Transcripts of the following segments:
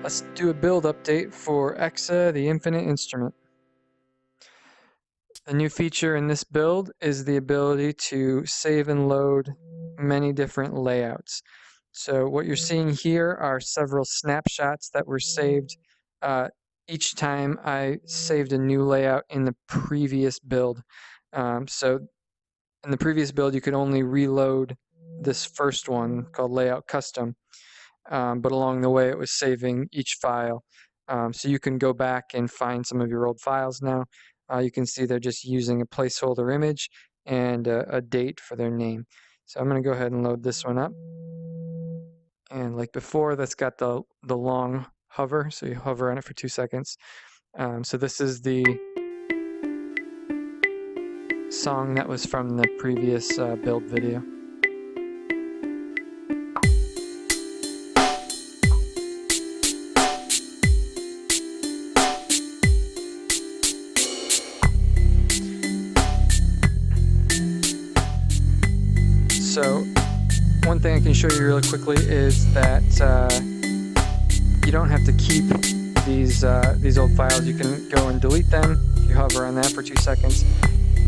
Let's do a build update for EXA, the Infinite Instrument. The new feature in this build is the ability to save and load many different layouts. So what you're seeing here are several snapshots that were saved each time I saved a new layout in the previous build. So in the previous build, you could only reload this first one called Layout Custom. But along the way it was saving each file. So you can go back and find some of your old files now. You can see they're just using a placeholder image and a date for their name. So I'm going to go ahead and load this one up. And like before, that's got the long hover, so you hover on it for 2 seconds. So this is the song that was from the previous build video. So one thing I can show you really quickly is that you don't have to keep these old files. You can go and delete them if you hover on that for 2 seconds.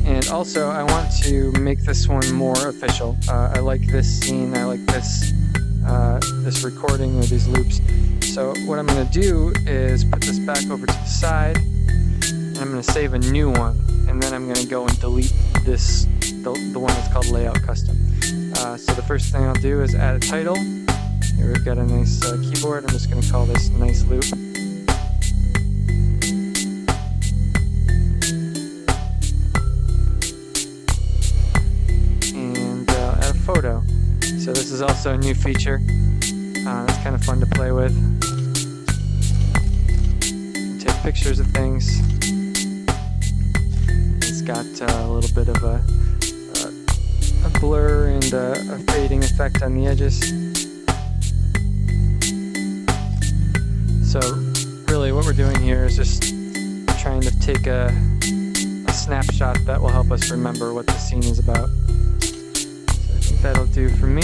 And also I want to make this one more official. I like this scene, I like this recording or these loops. So what I'm going to do is put this back over to the side, and I'm going to save a new one, and then I'm going to go and delete this, the one that's called Layout Custom. So the first thing I'll do is add a title. Here we've got a nice keyboard. I'm just going to call this Nice Loop. And add a photo. So this is also a new feature. It's kind of fun to play with. Take pictures of things. It's got a little bit of a blur and a fading effect on the edges. So really what we're doing here is just trying to take a snapshot that will help us remember what the scene is about. So I think that'll do for me.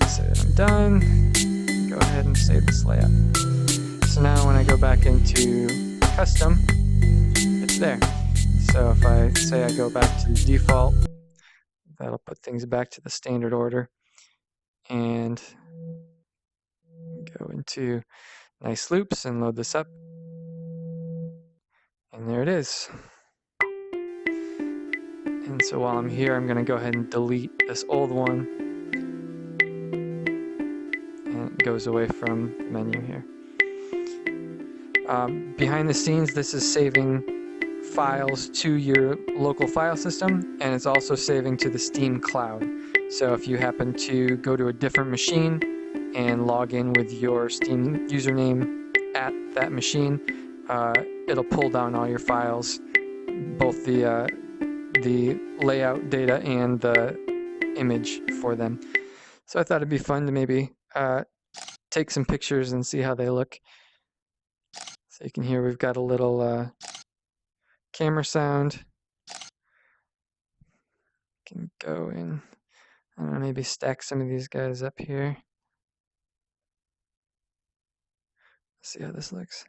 So I'm done. Go ahead and save this layout. So now when I go back into custom, it's there. So if I say I go back to the default, that'll put things back to the standard order. And go into Nice Loops and load this up. And there it is. And so while I'm here, I'm going to go ahead and delete this old one. And it goes away from the menu here. Behind the scenes, this is saving files to your local file system, and it's also saving to the Steam cloud. So if you happen to go to a different machine and log in with your Steam username at that machine, it'll pull down all your files, both the layout data and the image for them. So I thought it'd be fun to maybe take some pictures and see how they look. So you can hear we've got a little camera sound. Can go in, I don't know, maybe stack some of these guys up here. Let's see how this looks.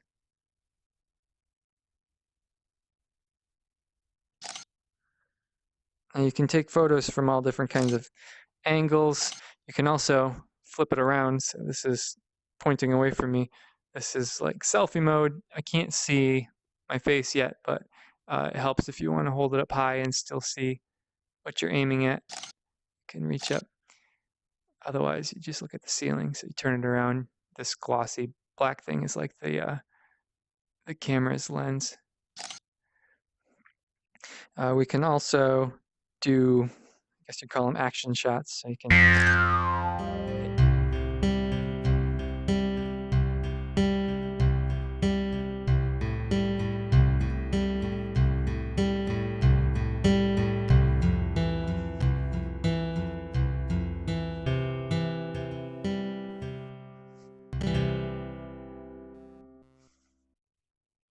And you can take photos from all different kinds of angles. You can also flip it around. So this is pointing away from me. This is like selfie mode. I can't see my face yet, but it helps if you want to hold it up high and still see what you're aiming at. You can reach up. Otherwise, you just look at the ceiling. So you turn it around. This glossy black thing is like the camera's lens. We can also do, I guess you call them action shots. So you can